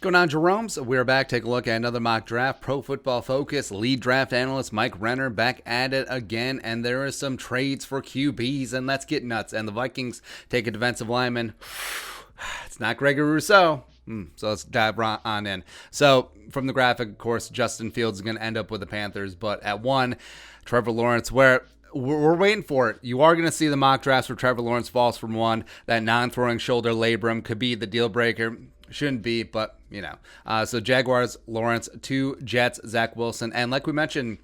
What's going on, Jerome? So we're back. Take a look at another mock draft. Pro Football Focus lead draft analyst Mike Renner back at it again, and there are some trades for QBs, and let's get nuts. And the Vikings take a defensive lineman. It's not Gregory Rousseau. So let's dive on in. So from the graphic, of course, Justin Fields is going to end up with the Panthers, but at 1, Trevor Lawrence, where we're waiting for it. You are going to see the mock drafts where Trevor Lawrence falls from 1. That non-throwing shoulder labrum could be the deal breaker. Shouldn't be, but you know. So Jaguars, Lawrence, 2, Jets, Zach Wilson. And like we mentioned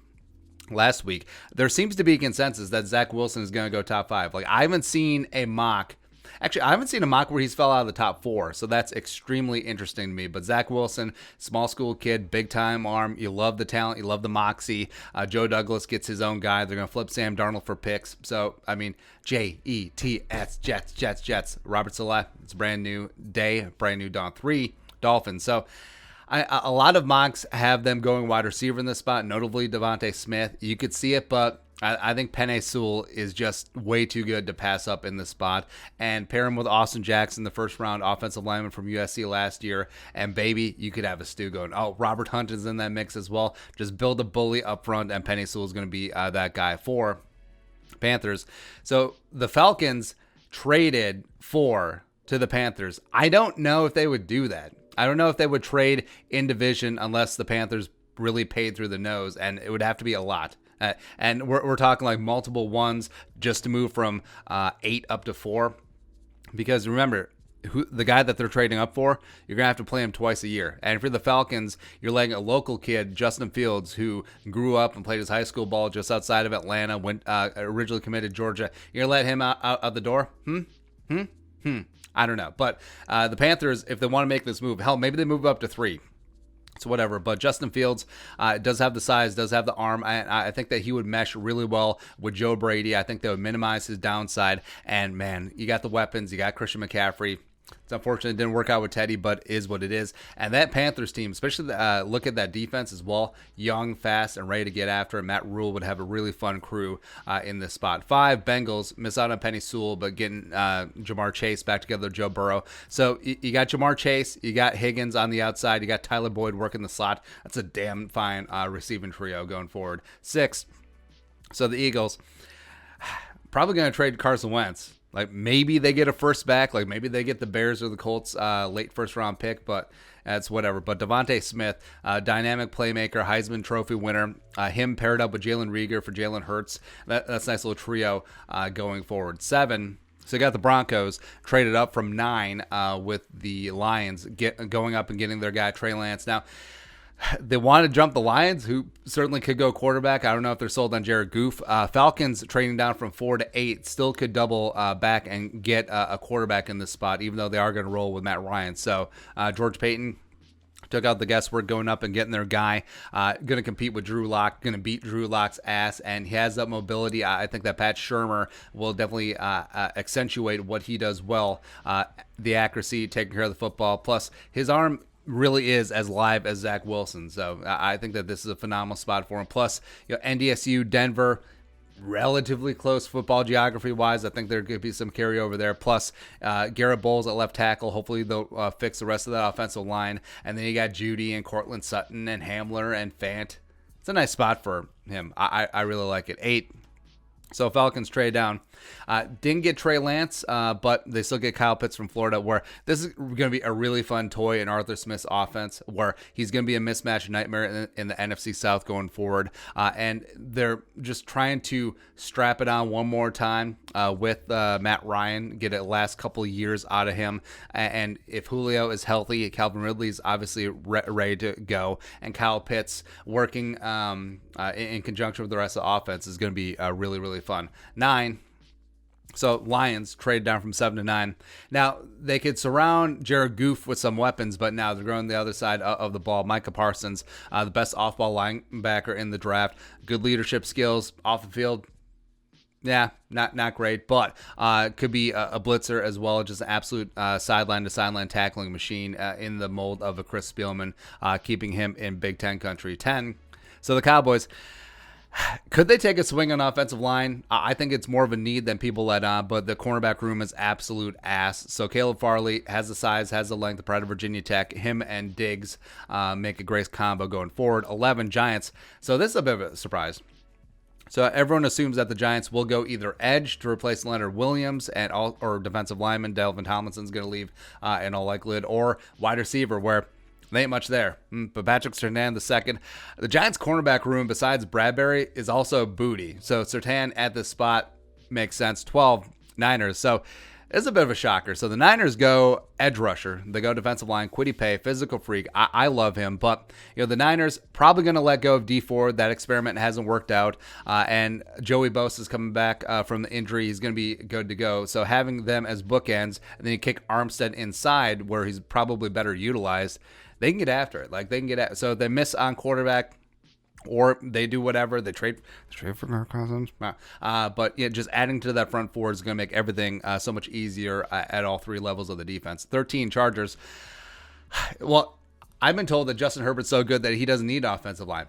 last week, there seems to be a consensus that Zach Wilson is going to go top 5. Like, I haven't seen a mock. Actually, I haven't seen a mock where he's fell out of the top 4, so that's extremely interesting to me. But Zach Wilson, small school kid, big-time arm. You love the talent. You love the moxie. Joe Douglas gets his own guy. They're going to flip Sam Darnold for picks. So, I mean, Jets, Jets. Robert Saleh, it's a brand new day, brand new dawn. 3, Dolphins. So, a lot of mocks have them going wide receiver in this spot, notably Devontae Smith. You could see it, but I think Penei Sewell is just way too good to pass up in this spot. And pair him with Austin Jackson, the first round offensive lineman from USC last year. And baby, you could have a stew going. Oh, Robert Hunt is in that mix as well. Just build a bully up front, and Penei Sewell is going to be that guy for Panthers. So the Falcons traded to the Panthers. I don't know if they would do that. I don't know if they would trade in division unless the Panthers really paid through the nose, and it would have to be a lot. And we're talking like multiple ones just to move from 8 up to 4. Because remember, the guy that they're trading up for, you're going to have to play him twice a year. And for the Falcons, you're letting a local kid, Justin Fields, who grew up and played his high school ball just outside of Atlanta, originally committed to Georgia. You're going to let him out the door? I don't know. But the Panthers, if they want to make this move, hell, maybe they move up to 3. So whatever, but Justin Fields does have the size, does have the arm. I think that he would mesh really well with Joe Brady. I think that would minimize his downside. And man, you got the weapons. You got Christian McCaffrey. It's unfortunate it didn't work out with Teddy, but is what it is. And that Panthers team, especially look at that defense as well. Young, fast, and ready to get after it. Matt Rule would have a really fun crew in this spot. 5, Bengals, miss out on Penei Sewell, but getting Jamar Chase back together with Joe Burrow. So you got Jamar Chase, you got Higgins on the outside, you got Tyler Boyd working the slot. That's a damn fine receiving trio going forward. 6, so the Eagles, probably going to trade Carson Wentz. Like, maybe they get a first back. Like, maybe they get the Bears or the Colts late first-round pick, but that's whatever. But Devontae Smith, dynamic playmaker, Heisman Trophy winner, him paired up with Jalen Reagor for Jalen Hurts. That's a nice little trio going forward. 7, so you got the Broncos traded up from 9 with the Lions going up and getting their guy Trey Lance. Now, they want to jump the Lions, who certainly could go quarterback. I don't know if they're sold on Jared Goff. Falcons trading down from 4 to 8 still could double back and get a quarterback in this spot, even though they are going to roll with Matt Ryan. So George Payton took out the guesswork going up and getting their guy. Going to compete with Drew Lock, going to beat Drew Lock's ass, and he has that mobility. I think that Pat Shurmur will definitely accentuate what he does well. The accuracy, taking care of the football, plus his arm really is as live as Zach Wilson. So I think that this is a phenomenal spot for him. Plus, NDSU, Denver, relatively close football geography-wise. I think there could be some carryover there. Plus, Garrett Bowles at left tackle. Hopefully they'll fix the rest of that offensive line. And then you got Judy and Cortland Sutton and Hamler and Fant. It's a nice spot for him. I really like it. 8. So Falcons trade down. Didn't get Trey Lance, but they still get Kyle Pitts from Florida, where this is going to be a really fun toy in Arthur Smith's offense, where he's going to be a mismatch nightmare in the NFC South going forward. And they're just trying to strap it on one more time with Matt Ryan, get a last couple of years out of him. And if Julio is healthy, Calvin Ridley is obviously ready to go. And Kyle Pitts working in conjunction with the rest of the offense is going to be really, really fun. 9. So Lions trade down from 7 to 9. Now, they could surround Jared Goff with some weapons, but now they're going the other side of the ball. Micah Parsons, the best off-ball linebacker in the draft. Good leadership skills off the field. Yeah, not great, but could be a blitzer as well. Just an absolute sideline-to-sideline tackling machine in the mold of a Chris Spielman, keeping him in Big Ten country. 10. So the Cowboys, Could they take a swing on offensive line? I think it's more of a need than people let on, but the cornerback room is absolute ass. So Caleb Farley has the size, has the length, the pride of Virginia Tech. Him and Diggs make a great combo going forward. 11 Giants. So this is a bit of a surprise. So everyone assumes that the Giants will go either edge to replace Leonard Williams or defensive lineman Delvin Tomlinson's going to leave in all likelihood, or wide receiver where they ain't much there. But Patrick Surtain II, the Giants' cornerback room besides Bradbury is also booty. So Surtain at this spot makes sense. 12 Niners. So it's a bit of a shocker. So the Niners go edge rusher. They go defensive line, Kwity Paye, physical freak. I love him. But the Niners probably going to let go of D Ford. That experiment hasn't worked out. And Joey Bosa is coming back from the injury. He's going to be good to go. So having them as bookends, and then you kick Armstead inside where he's probably better utilized, they can get after it. So they miss on quarterback, or they do whatever. They trade for Kirk Cousins. But just adding to that front four is going to make everything so much easier at all three levels of the defense. 13 Chargers. Well, I've been told that Justin Herbert's so good that he doesn't need offensive line.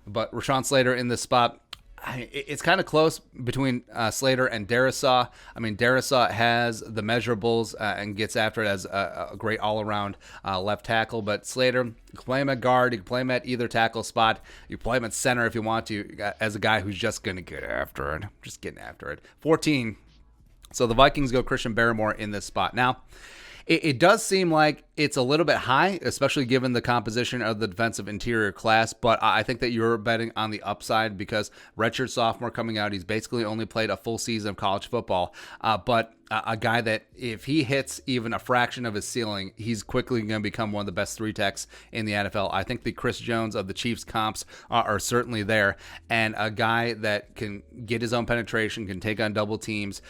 But Rashawn Slater in this spot. It's kind of close between Slater and Darisaw. Darisaw has the measurables and gets after it as a great all-around left tackle. But Slater, you can play him at guard. You can play him at either tackle spot. You play him at center if you want to, as a guy who's just going to get after it. Just getting after it. 14. So the Vikings go Christian Barmore in this spot. Now, it does seem like it's a little bit high, especially given the composition of the defensive interior class, but I think that you're betting on the upside because redshirt sophomore coming out, he's basically only played a full season of college football, but a guy that if he hits even a fraction of his ceiling, he's quickly going to become one of the best three techs in the NFL. I think the Chris Jones of the Chiefs comps are certainly there, and a guy that can get his own penetration, can take on double teams,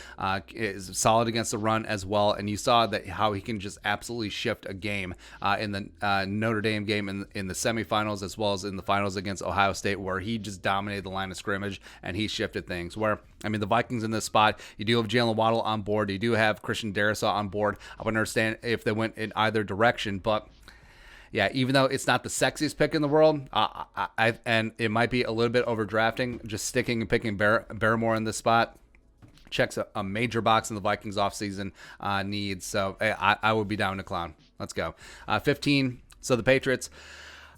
is solid against the run as well, and you saw that how he can just absolutely shift a game in the Notre Dame game in the semifinals as well as in the finals against Ohio State, where he just dominated the line of scrimmage and he shifted things. Where the Vikings in this spot, you do have Jalen Waddle on board, you do have Christian Darisaw on board. I would understand if they went in either direction, but yeah, even though it's not the sexiest pick in the world, and it might be a little bit overdrafting, just sticking and picking Barmore in this spot checks a major box in the Vikings offseason needs. So I would be down to clown. Let's go. 15. So the Patriots,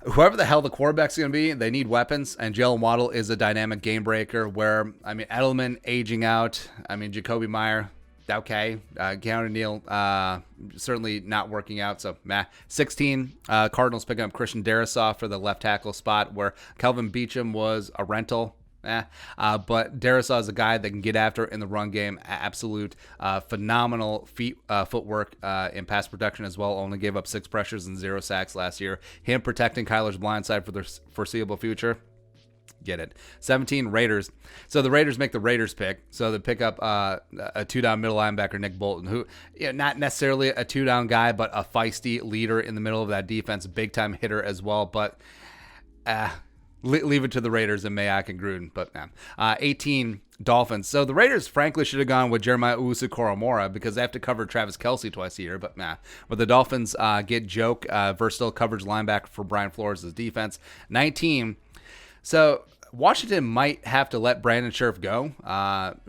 whoever the hell the quarterback's going to be, they need weapons, and Jalen Waddle is a dynamic game breaker where, Edelman aging out. Jacoby Meyer, okay. Keanu Neal, certainly not working out, so meh. 16, Cardinals picking up Christian Darisaw for the left tackle spot where Kelvin Beachum was a rental. But Darisaw is a guy that can get after in the run game. Absolute phenomenal footwork in pass protection as well. Only gave up 6 pressures and 0 sacks last year. Him protecting Kyler's blind side for the foreseeable future. Get it. 17, Raiders. So the Raiders make the Raiders pick. So they pick up a 2-down middle linebacker, Nick Bolton, who not necessarily a 2-down guy, but a feisty leader in the middle of that defense. Big-time hitter as well, but leave it to the Raiders and Mayock and Gruden. But 18, Dolphins. So the Raiders, frankly, should have gone with Jeremiah Owusu-Koramoah because they have to cover Travis Kelce twice a year. But the Dolphins get Joke, versatile coverage linebacker for Brian Flores' defense. 19. So Washington might have to let Brandon Scherff go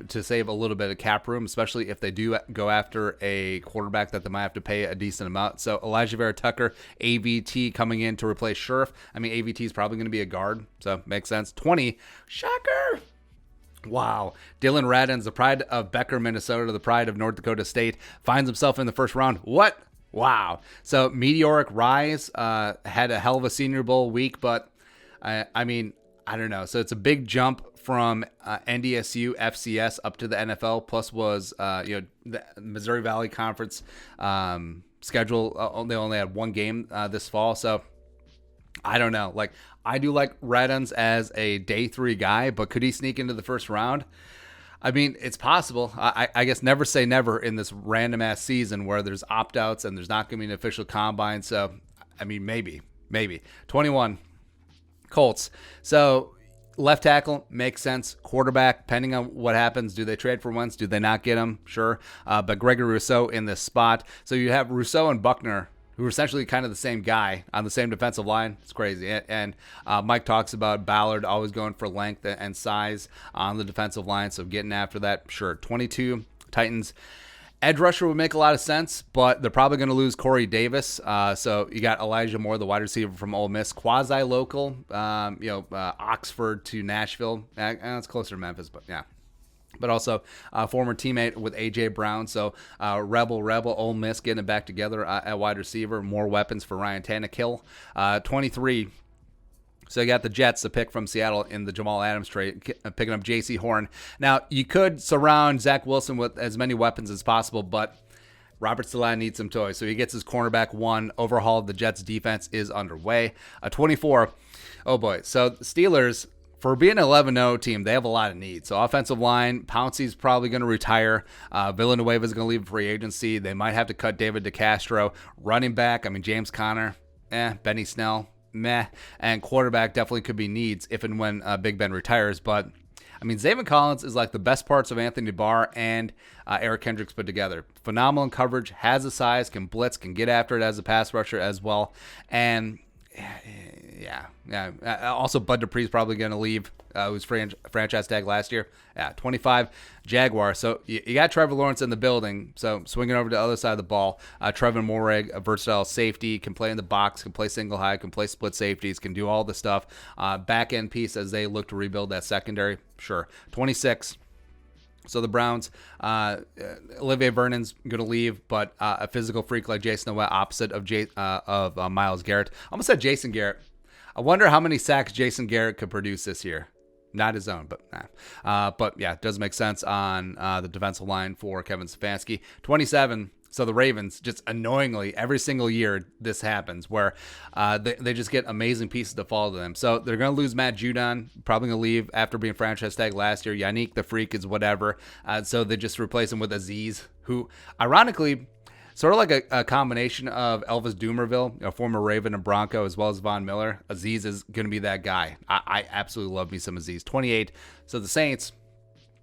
to save a little bit of cap room, especially if they do go after a quarterback that they might have to pay a decent amount. So Elijah Vera Tucker, AVT coming in to replace Scherff. AVT is probably going to be a guard, so makes sense. 20, shocker. Wow. Dylan Radins, the pride of Becker, Minnesota, the pride of North Dakota State, finds himself in the first round. What? Wow. So meteoric rise, had a hell of a Senior Bowl week, but I don't know. So it's a big jump from NDSU FCS up to the NFL. Plus was the Missouri Valley Conference schedule. They only had one game this fall. So I don't know. I do like Radins as a day 3 guy, but could he sneak into the first round? It's possible. I guess never say never in this random ass season where there's opt-outs and there's not going to be an official combine. So maybe. 21. Colts. So left tackle makes sense. Quarterback, depending on what happens, do they trade for Wentz? Do they not get him? Sure. But Gregory Rousseau in this spot. So you have Rousseau and Buckner, who are essentially kind of the same guy on the same defensive line. It's crazy. And Mike talks about Ballard always going for length and size on the defensive line, so getting after that, sure. 22, Titans. Edge rusher would make a lot of sense, but they're probably going to lose Corey Davis. So you got Elijah Moore, the wide receiver from Ole Miss, quasi-local, Oxford to Nashville. It's closer to Memphis, but yeah. But also former teammate with A.J. Brown. So Rebel, Ole Miss getting it back together at wide receiver. More weapons for Ryan Tannehill. 23. So you got the Jets to pick from Seattle in the Jamal Adams trade, picking up J.C. Horn. Now, you could surround Zach Wilson with as many weapons as possible, but Robert Saleh needs some toys. So he gets his cornerback one. Overhaul of the Jets' defense is underway. 24. Oh, boy. So the Steelers, for being an 11-0 team, they have a lot of needs. So offensive line, Pouncey's probably going to retire. Villanueva's going to leave free agency. They might have to cut David DeCastro. Running back, James Conner, Benny Snell, meh. And quarterback definitely could be needs if and when Big Ben retires. But, Zaven Collins is like the best parts of Anthony Barr and Eric Kendricks put together. Phenomenal in coverage, has the size, can blitz, can get after it as a pass rusher as well. And yeah. Also, Bud Dupree's probably going to leave. Who's franchise tag last year. 25, Jaguar. So you got Trevor Lawrence in the building. So swinging over to the other side of the ball. Trevor Moehrig, a versatile safety, can play in the box, can play single high, can play split safeties, can do all the stuff. Back end piece as they look to rebuild that secondary. Sure. 26. So the Browns, Olivier Vernon's going to leave, but a physical freak like Jason Wett, opposite of Myles Garrett. I almost said Jason Garrett. I wonder how many sacks Jason Garrett could produce this year. Not his own, but nah. But yeah, it does make sense on the defensive line for Kevin Stefanski. 27. So the Ravens, just annoyingly, every single year this happens where they just get amazing pieces to fall to them. So they're going to lose Matt Judon, probably going to leave after being franchise tag last year. Yannick the Freak is whatever. So they just replace him with Aziz, who ironically, sort of like a combination of Elvis Dumervil, a former Raven and Bronco, as well as Von Miller. Aziz is going to be that guy. I absolutely love me some Aziz. 28. So the Saints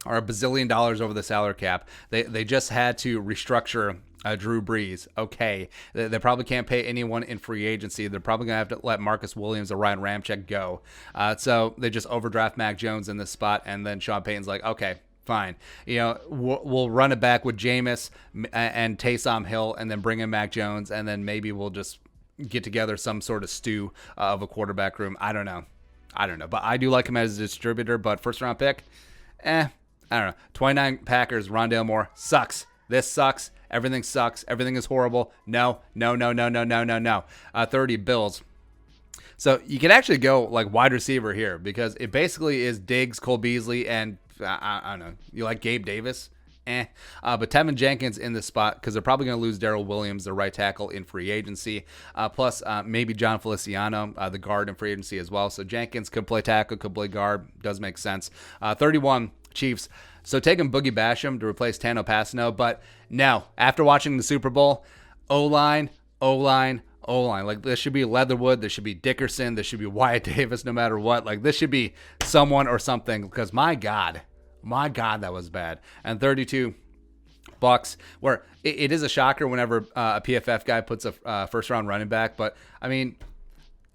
are $1 bazillion over the salary cap. They just had to restructure Drew Brees. Okay. They probably can't pay anyone in free agency. They're probably going to have to let Marcus Williams or Ryan Ramczyk go. So they just overdraft Mac Jones in this spot, and then Sean Payton's like, okay, fine. We'll run it back with Jameis and Taysom Hill, and then bring in Mac Jones, and then maybe we'll just get together some sort of stew of a quarterback room. I don't know. But I do like him as a distributor, but first round pick, I don't know. 29 Packers, Rondale Moore, sucks. This sucks. Everything sucks. Everything is horrible. No. 30 Bills. So you can actually go like wide receiver here because it basically is Diggs, Cole Beasley, and I don't know. You like Gabe Davis? But Tevin Jenkins in this spot because they're probably going to lose Darrell Williams, the right tackle, in free agency. Plus maybe John Feliciano, the guard in free agency as well. So Jenkins could play tackle, could play guard. Does make sense. 31 Chiefs. So taking Boogie Basham to replace Tano Pasino. But no, after watching the Super Bowl, O-line. Like this should be Leatherwood. This should be Dickerson. This should be Wyatt Davis no matter what. Like this should be someone or something because my God, that was bad. And 32 Bucks, where it is a shocker whenever a PFF guy puts a first-round running back. But, you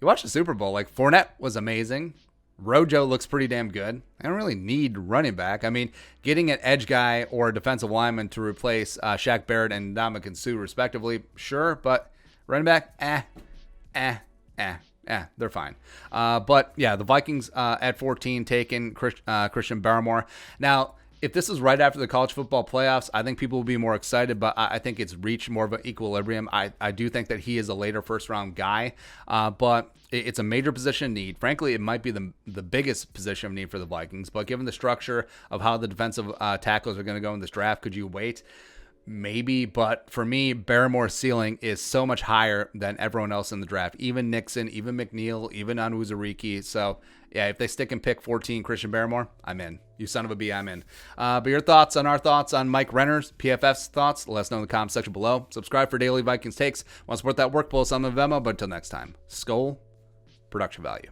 watch the Super Bowl. Like Fournette was amazing. Rojo looks pretty damn good. I don't really need running back. Getting an edge guy or a defensive lineman to replace Shaq Barrett and Ndamukong Suh respectively, sure. But running back, they're fine. But yeah, the Vikings at 14 taking Christian Barmore. Now, if this is right after the college football playoffs, I think people will be more excited, but I think it's reached more of an equilibrium. I do think that he is a later first-round guy, but it's a major position of need. Frankly, it might be the biggest position of need for the Vikings, but given the structure of how the defensive tackles are going to go in this draft, could you wait? Maybe, but for me, Barmore's ceiling is so much higher than everyone else in the draft. Even Nixon, even McNeil, even Onwuzurike. So, yeah, if they stick and pick 14 Christian Barmore, I'm in. You son of a bee, I'm in. But your thoughts on our thoughts on Mike Renner's, PFF's thoughts, let us know in the comment section below. Subscribe for daily Vikings takes. Want to support that work, pull us on the Venmo. But until next time, Skol, production value.